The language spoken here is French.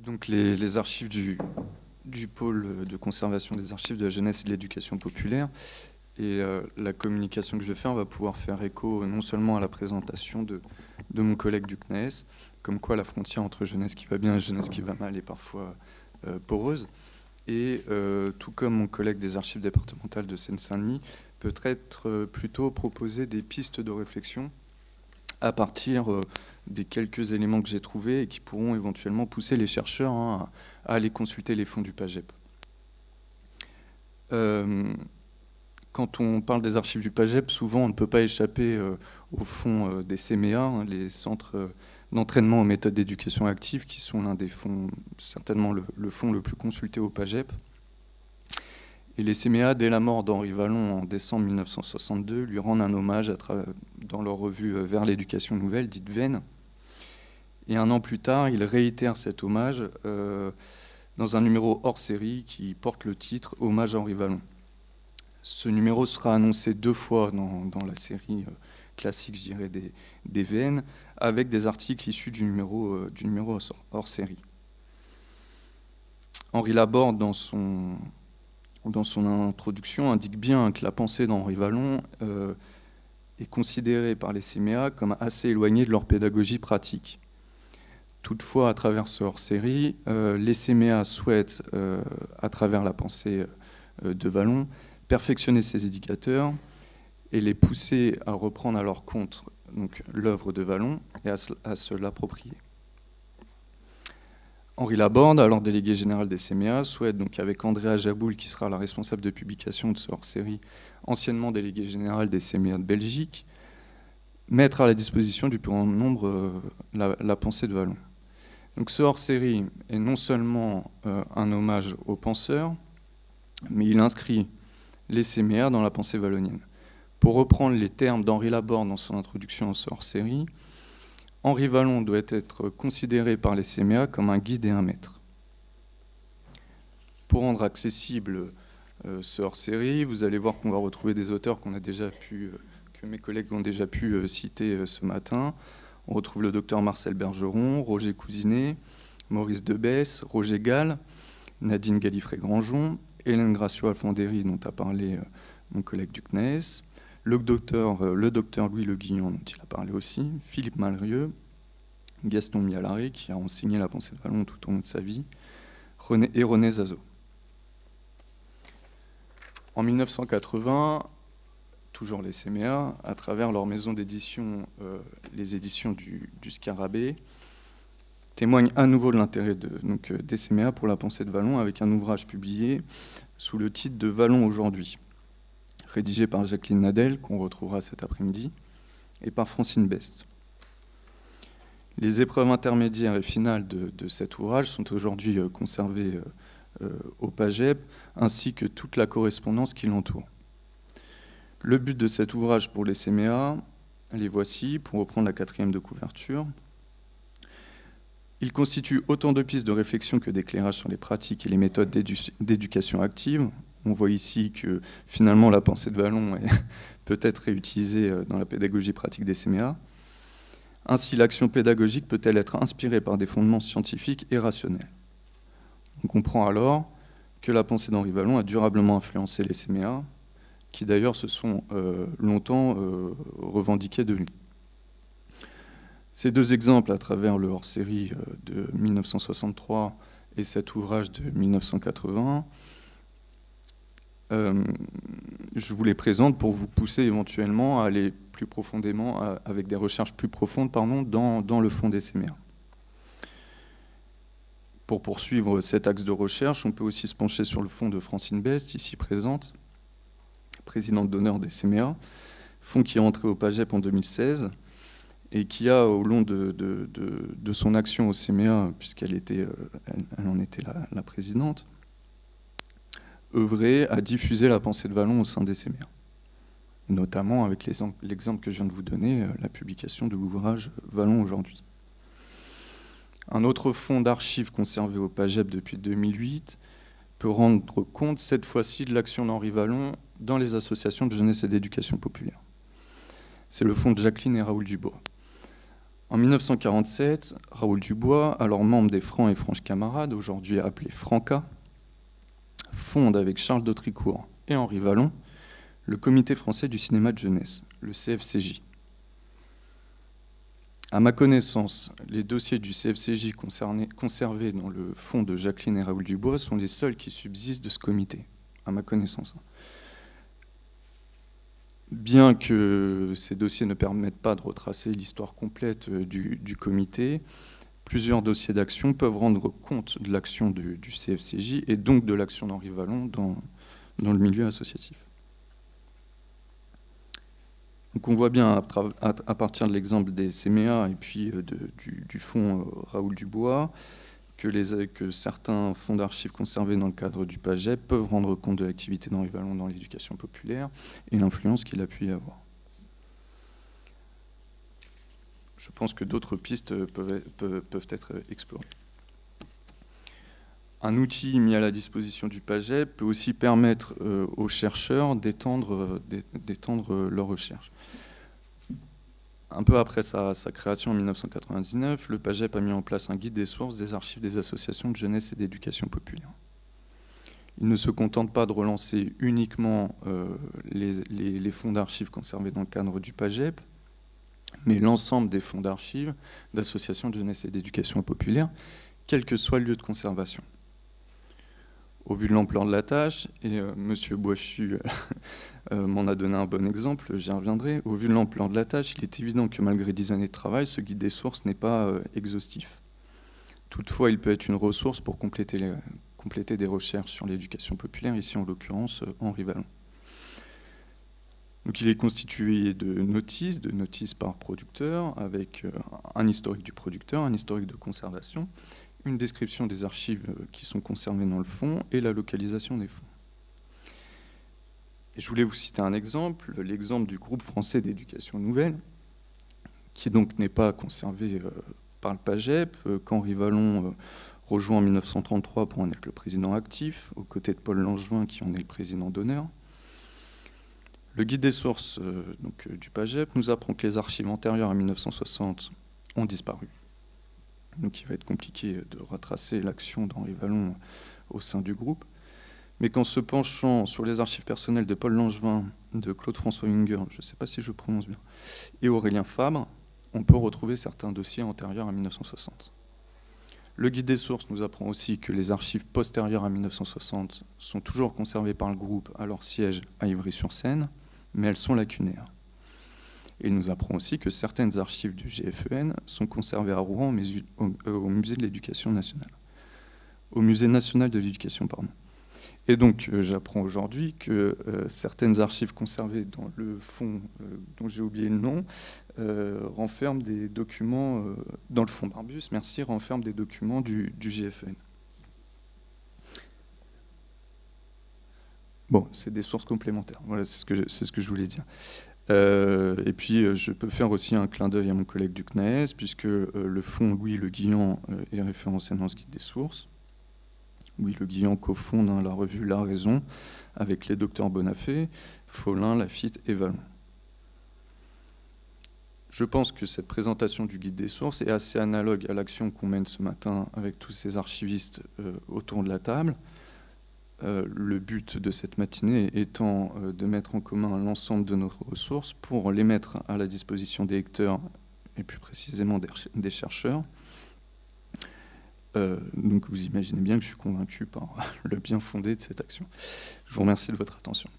Donc les archives du pôle de conservation des archives de la jeunesse et de l'éducation populaire. Et la communication que je vais faire va pouvoir faire écho non seulement à la présentation de mon collègue du CNES, comme quoi la frontière entre jeunesse qui va bien et jeunesse qui va mal est parfois poreuse, et tout comme mon collègue des archives départementales de Seine-Saint-Denis, peut-être plutôt proposer des pistes de réflexion à partir des quelques éléments que j'ai trouvés et qui pourront éventuellement pousser les chercheurs à aller consulter les fonds du PAGEP. Quand on parle des archives du PAGEP, souvent on ne peut pas échapper au fonds des CMEA, les centres d'entraînement aux méthodes d'éducation active, qui sont l'un des fonds, certainement le fonds le plus consulté au PAGEP. Et les CMEA, dès la mort d'Henri Vallon en décembre 1962, lui rendent un hommage dans leur revue Vers l'éducation nouvelle, dite VEN. Et un an plus tard, ils réitèrent cet hommage dans un numéro hors série qui porte le titre Hommage à Henri Vallon. Ce numéro sera annoncé 2 fois dans la série classique, je dirais, des VN, avec des articles issus du numéro hors série. Henri Laborde, dans son introduction, indique bien que la pensée d'Henri Vallon est considérée par les CMEA comme assez éloignée de leur pédagogie pratique. Toutefois, à travers ce hors-série, les CMEA souhaitent, à travers la pensée de Vallon, perfectionner ces éducateurs et les pousser à reprendre à leur compte l'œuvre de Vallon et à se l'approprier. Henri Laborde, alors délégué général des CMEA, souhaite, donc avec Andrea Jaboul, qui sera la responsable de publication de ce hors-série, anciennement délégué général des CMEA de Belgique, mettre à la disposition du plus grand nombre la pensée de Vallon. Donc ce hors-série est non seulement un hommage aux penseurs, mais il inscrit les CMEA dans la pensée vallonienne. Pour reprendre les termes d'Henri Laborde dans son introduction à ce hors-série, Henri Vallon doit être considéré par les CMEA comme un guide et un maître. Pour rendre accessible ce hors-série, vous allez voir qu'on va retrouver des auteurs que mes collègues ont déjà pu citer ce matin. On retrouve le docteur Marcel Bergeron, Roger Cousinet, Maurice Debesse, Roger Gall, Nadine Gallifrey-Granjon, Hélène Gracio-Alfandéry, dont a parlé mon collègue du CNES, le docteur Louis Le Guillon, dont il a parlé aussi, Philippe Malrieux, Gaston Mialaré, qui a enseigné la pensée de Vallon tout au long de sa vie, et René Zazot. En 1980, toujours les CMEA, à travers leur maison d'édition, les éditions du Scarabée, témoignent à nouveau de l'intérêt des CMEA pour la pensée de Vallon avec un ouvrage publié sous le titre de Vallon aujourd'hui, rédigé par Jacqueline Nadel, qu'on retrouvera cet après-midi, et par Francine Best. Les épreuves intermédiaires et finales de cet ouvrage sont aujourd'hui conservées au PAGEP, ainsi que toute la correspondance qui l'entoure. Le but de cet ouvrage pour les CMEA, les voici, pour reprendre la 4e de couverture. Il constitue autant de pistes de réflexion que d'éclairage sur les pratiques et les méthodes d'éducation active. On voit ici que finalement la pensée de Vallon peut être réutilisée dans la pédagogie pratique des CMEA. Ainsi, l'action pédagogique peut-elle être inspirée par des fondements scientifiques et rationnels. On comprend alors que la pensée d'Henri Vallon a durablement influencé les CMEA, qui d'ailleurs se sont longtemps revendiqués de lui. Ces 2 exemples, à travers le hors-série de 1963 et cet ouvrage de 1980, je vous les présente pour vous pousser éventuellement à aller plus profondément, avec des recherches plus profondes, dans le fond des CMEA. Pour poursuivre cet axe de recherche, on peut aussi se pencher sur le fond de Francine Best, ici présente, présidente d'honneur des CMEA, fonds qui est entré au PAGEP en 2016 et qui a, au long de son action au CMEA, puisqu'elle en était la présidente, œuvré à diffuser la pensée de Vallon au sein des CMEA, notamment avec l'exemple que je viens de vous donner, la publication de l'ouvrage Vallon aujourd'hui. Un autre fonds d'archives conservé au PAGEP depuis 2008 peut rendre compte cette fois-ci de l'action d'Henri Vallon dans les associations de jeunesse et d'éducation populaire. C'est le fonds de Jacqueline et Raoul Dubois. En 1947, Raoul Dubois, alors membre des Francs et Franches Camarades, aujourd'hui appelé Franca, fonde avec Charles d'Autricourt et Henri Vallon le Comité français du cinéma de jeunesse, le CFCJ. À ma connaissance, les dossiers du CFCJ conservés dans le fonds de Jacqueline et Raoul Dubois sont les seuls qui subsistent de ce comité, à ma connaissance. Bien que ces dossiers ne permettent pas de retracer l'histoire complète du comité, plusieurs dossiers d'action peuvent rendre compte de l'action du CFCJ et donc de l'action d'Henri Vallon dans le milieu associatif. Donc on voit bien à partir de l'exemple des CMEA et puis du fonds Raoul Dubois que certains fonds d'archives conservés dans le cadre du PAGEP peuvent rendre compte de l'activité d'Henri Vallon dans l'éducation populaire et l'influence qu'il a pu y avoir. Je pense que d'autres pistes peuvent être explorées. Un outil mis à la disposition du PAGEP peut aussi permettre aux chercheurs d'étendre leurs recherches. Un peu après sa création en 1999, le PAGEP a mis en place un guide des sources des archives des associations de jeunesse et d'éducation populaire. Il ne se contente pas de relancer uniquement les fonds d'archives conservés dans le cadre du PAGEP, mais l'ensemble des fonds d'archives d'associations de jeunesse et d'éducation populaire, quel que soit le lieu de conservation. Au vu de l'ampleur de la tâche, et M. Boischu m'en a donné un bon exemple, j'y reviendrai, au vu de l'ampleur de la tâche, il est évident que malgré 10 années de travail, ce guide des sources n'est pas exhaustif. Toutefois, il peut être une ressource pour compléter des recherches sur l'éducation populaire, ici en l'occurrence Henri Vallon. Donc, il est constitué de notices par producteur, avec un historique du producteur, un historique de conservation, une description des archives qui sont conservées dans le fonds et la localisation des fonds. Et je voulais vous citer un exemple, l'exemple du groupe français d'éducation nouvelle, qui donc n'est pas conservé par le PAGEP, qu'Henri Vallon rejoint en 1933 pour en être le président actif, aux côtés de Paul Langevin qui en est le président d'honneur. Le guide des sources du PAGEP nous apprend que les archives antérieures à 1960 ont disparu. Donc il va être compliqué de retracer l'action d'Henri Vallon au sein du groupe. Mais qu'en se penchant sur les archives personnelles de Paul Langevin, de Claude-François Unger, je ne sais pas si je prononce bien, et Aurélien Fabre, on peut retrouver certains dossiers antérieurs à 1960. Le guide des sources nous apprend aussi que les archives postérieures à 1960 sont toujours conservées par le groupe à leur siège à Ivry-sur-Seine, mais elles sont lacunaires. Il nous apprend aussi que certaines archives du GFEN sont conservées à Rouen au musée de l'éducation nationale. Au musée national de l'éducation, pardon. Et donc, j'apprends aujourd'hui que certaines archives conservées dans le fonds dont j'ai oublié le nom renferment des documents, dans le fonds Barbus, merci, renferment des documents du GFEN. Bon, c'est des sources complémentaires. Voilà, c'est ce que je voulais dire. Et puis, je peux faire aussi un clin d'œil à mon collègue du CNAES, puisque le fonds Louis Le Guillan est référencé dans ce guide des sources. Louis Le Guillan cofonde la revue La Raison, avec les docteurs Bonafé, Follin, Lafitte et Vallon. Je pense que cette présentation du guide des sources est assez analogue à l'action qu'on mène ce matin avec tous ces archivistes autour de la table. Le but de cette matinée étant de mettre en commun l'ensemble de nos ressources pour les mettre à la disposition des lecteurs et plus précisément des chercheurs. Donc vous imaginez bien que je suis convaincu par le bien fondé de cette action. Je vous remercie de votre attention.